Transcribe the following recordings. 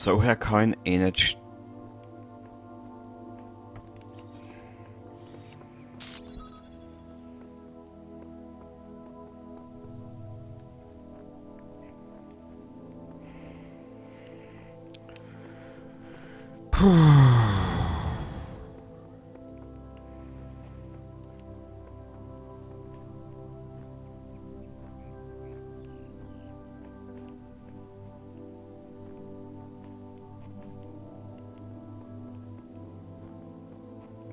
So her kann ich eh nicht. Puh.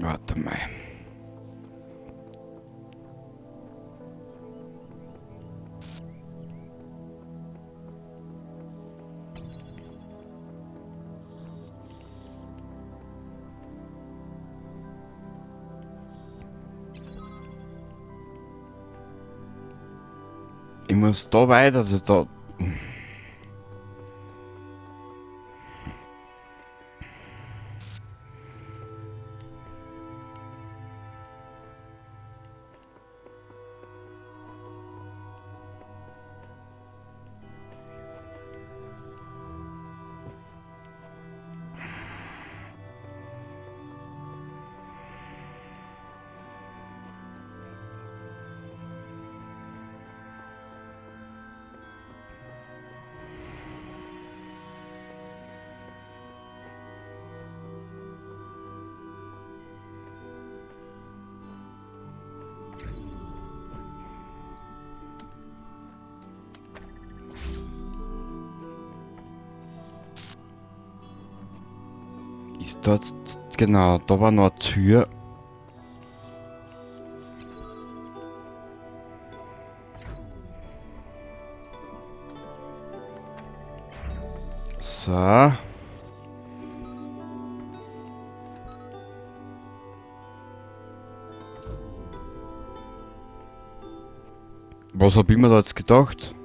Warte mal. Ich muss da weiter, also da. Ist dort, genau, da war noch eine Tür. So. Was hab ich mir da jetzt gedacht?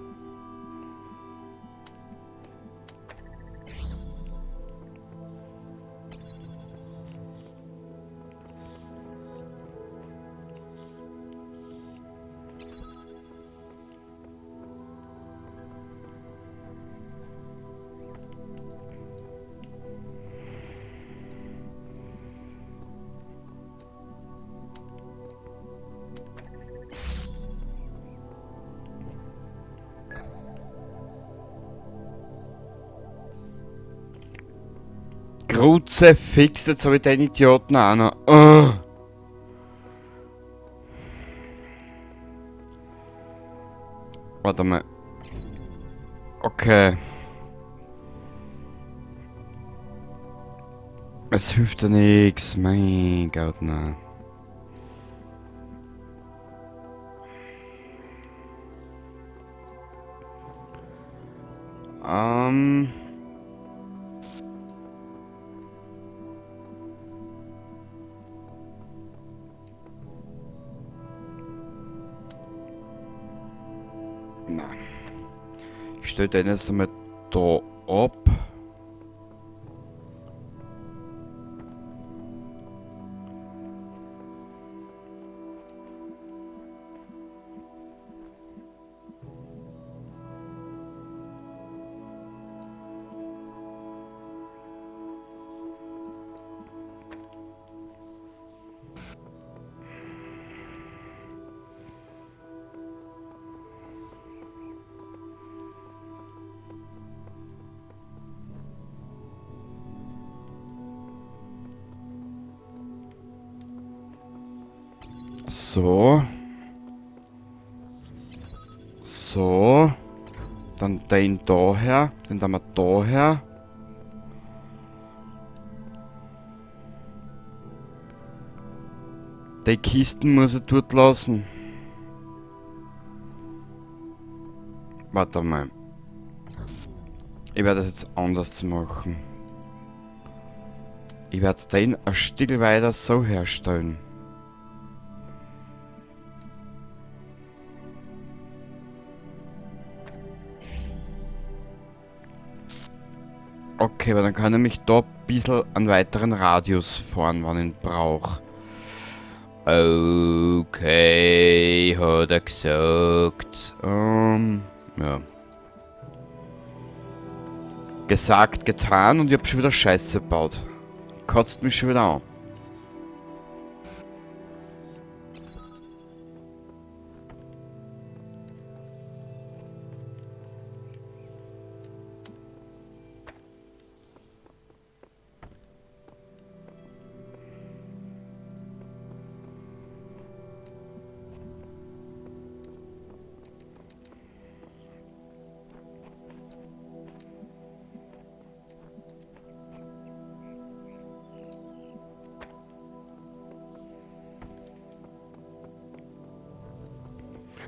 Grutze fix, jetzt hab ich den Idioten auch noch. Warte mal. Okay. Es hilft ja nix. Mein Gott, nein. Nein. Ich stell den jetzt einmal da ab. So. So. Dann den daher. Den da mal daher. Die Kisten muss ich dort lassen. Warte mal. Ich werde das jetzt anders machen. Ich werde den ein Stück weiter so herstellen. Okay, aber dann kann ich mich da ein bisschen einen weiteren Radius fahren, wenn ich ihn brauche. Okay, hat er gesagt. Ja. Gesagt, getan und ich hab schon wieder Scheiße gebaut. Kotzt mich schon wieder an.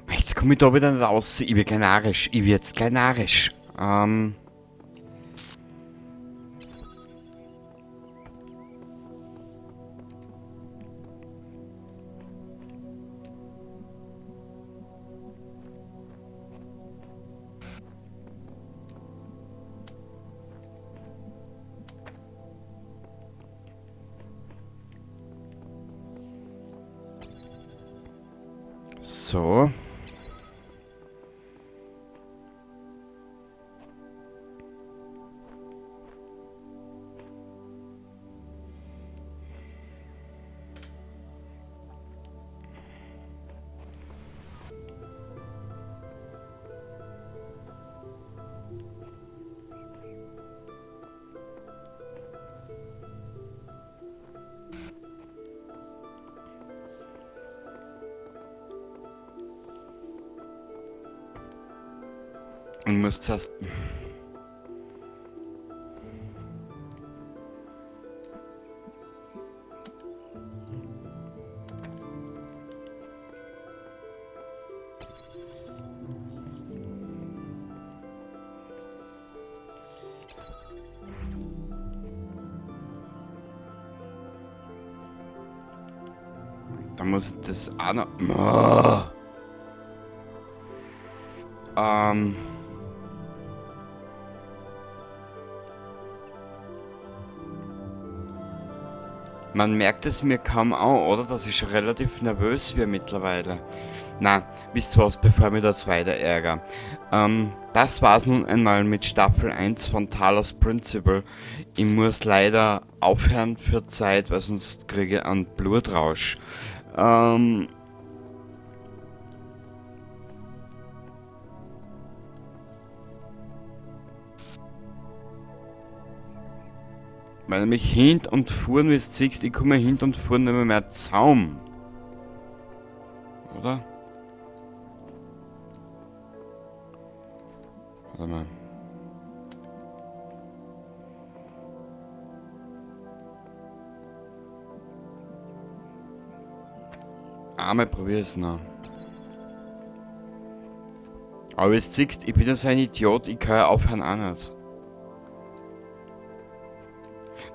Jetzt komme ich da wieder nicht raus. Ich werde gleich narrisch. Ich werde jetzt gleich narrisch. So. Und muss zuerst... Da muss ich das auch noch... Man merkt es mir kaum an, oder? Dass ich schon relativ nervös werde mittlerweile. Na, wisst ihr was, bevor mir das weiter ärgere. Das war's nun einmal mit Staffel 1 von Talos Principle. Ich muss leider aufhören für Zeit, weil sonst kriege ich einen Blutrausch. Weil nämlich hint und fuhren, wie du siehst, ich komme hint und fuhren nicht mehr Zaum. Oder? Warte mal. Einmal probier es noch. Aber jetzt siehst, ich bin ja so ein Idiot, ich kann ja aufhören auch nicht.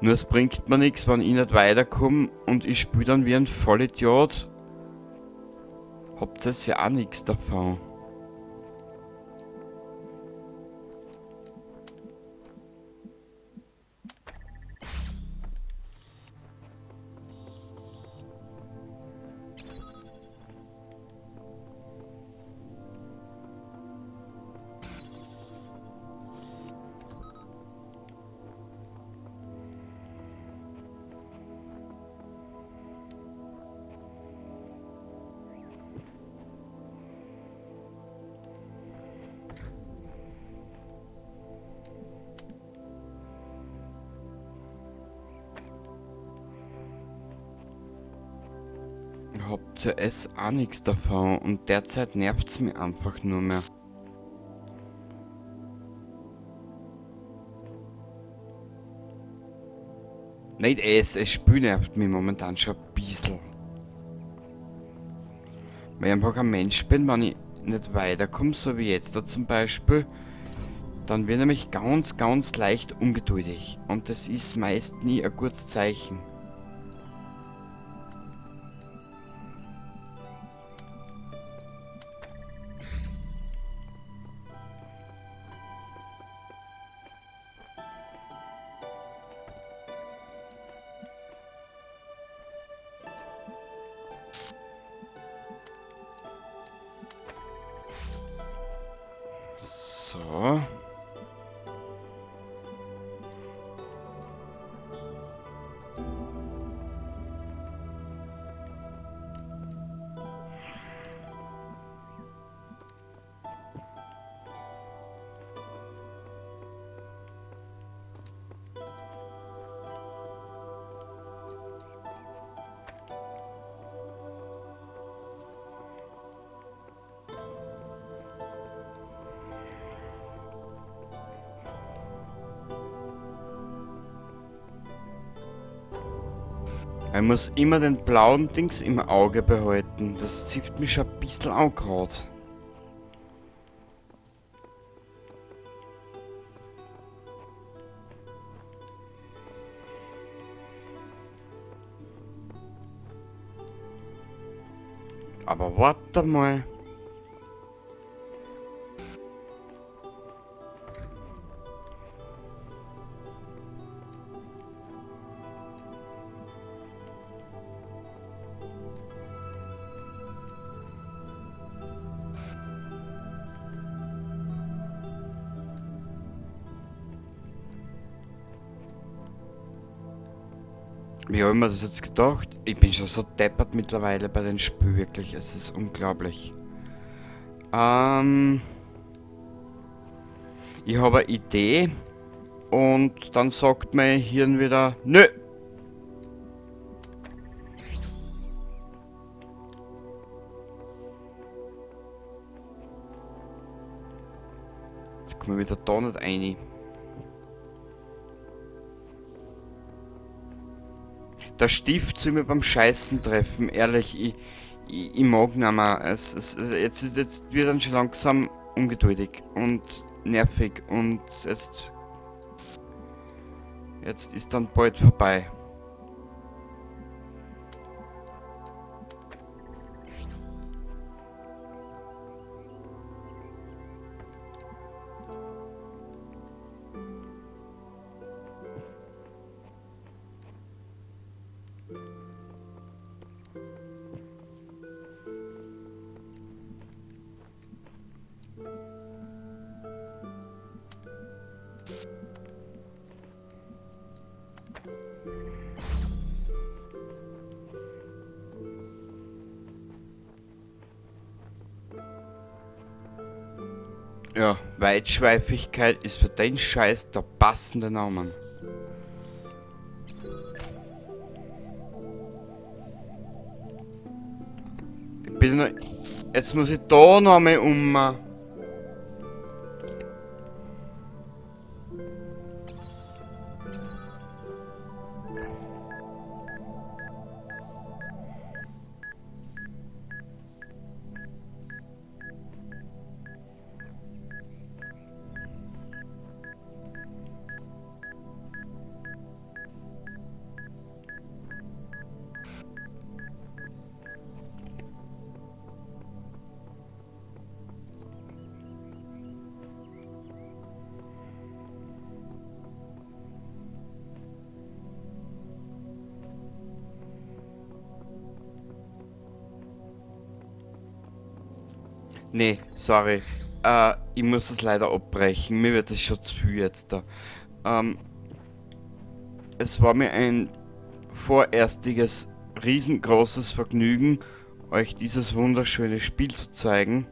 Nur es bringt mir nichts, wenn ich nicht weiterkomme und ich spiele dann wie ein Vollidiot. Habt ihr ja auch nichts davon. Habt ihr es auch nichts davon und derzeit nervt's mich einfach nur mehr. Nicht es Spiel nervt mich momentan schon ein bisschen. Weil ich einfach ein Mensch bin, wenn ich nicht weiterkomme, so wie jetzt da zum Beispiel, dann wird nämlich ganz, ganz leicht ungeduldig. Und das ist meist nie ein gutes Zeichen. So. Ich muss immer den blauen Dings im Auge behalten. Das zieht mich schon ein bisschen an gerade. Aber warte mal. Wie habe ich mir das jetzt gedacht? Ich bin schon so deppert mittlerweile bei den Spielen, wirklich. Es ist unglaublich. Ich habe eine Idee und dann sagt mein Hirn wieder, nö. Jetzt kommen wir wieder da nicht rein. Der Stift soll mir beim Scheißen treffen, ehrlich, ich mag nicht mehr. Jetzt wird dann schon langsam ungeduldig und nervig und jetzt ist dann bald vorbei. Ja, Weitschweifigkeit ist für den Scheiß der passende Name. Ich bin noch, jetzt muss ich da noch mal um. Nee, sorry. Ich muss das leider abbrechen. Mir wird das schon zu viel jetzt da. Es war mir ein vorerstiges, riesengroßes Vergnügen, euch dieses wunderschöne Spiel zu zeigen.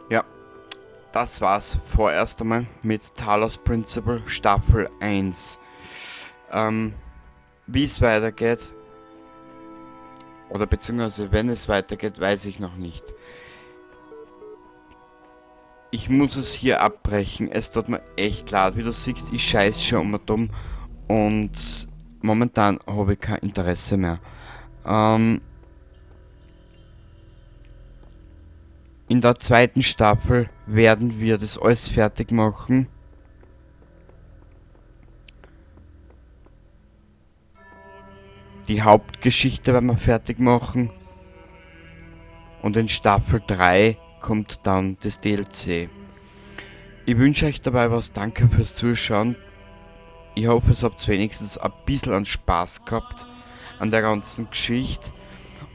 Ja, das war's vorerst einmal mit Talos Principle Staffel 1. Wie es weitergeht, oder beziehungsweise wenn es weitergeht, weiß ich noch nicht. Ich muss es hier abbrechen. Es tut mir echt leid. Wie du siehst, ich scheiß schon um und um. Und momentan habe ich kein Interesse mehr. In der zweiten Staffel werden wir das alles fertig machen. Die Hauptgeschichte werden wir fertig machen. Und in Staffel 3 kommt dann das DLC. Ich wünsche euch dabei was. Danke fürs Zuschauen. Ich hoffe, es habt wenigstens ein bisschen an Spaß gehabt an der ganzen Geschichte.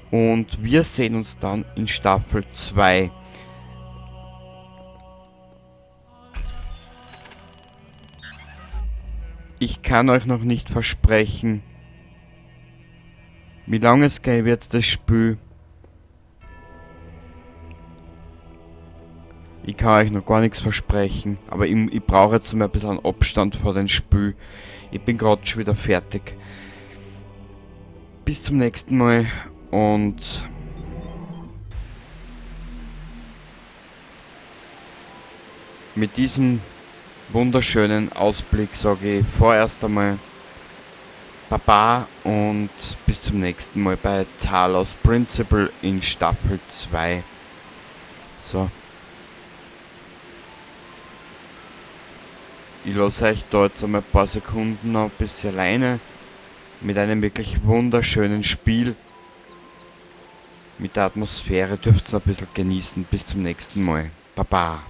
Und wir sehen uns dann in Staffel 2. Ich kann euch noch nicht versprechen, wie lange es gehen wird, das Spiel. Ich kann euch noch gar nichts versprechen, aber ich brauche jetzt mal ein bisschen Abstand vor dem Spiel. Ich bin gerade schon wieder fertig. Bis zum nächsten Mal und mit diesem wunderschönen Ausblick sage ich vorerst einmal Baba und bis zum nächsten Mal bei Talos Principle in Staffel 2. So. Ich lasse euch da jetzt einmal ein paar Sekunden noch ein bisschen alleine mit einem wirklich wunderschönen Spiel. Mit der Atmosphäre dürft ihr ein bisschen genießen. Bis zum nächsten Mal. Baba.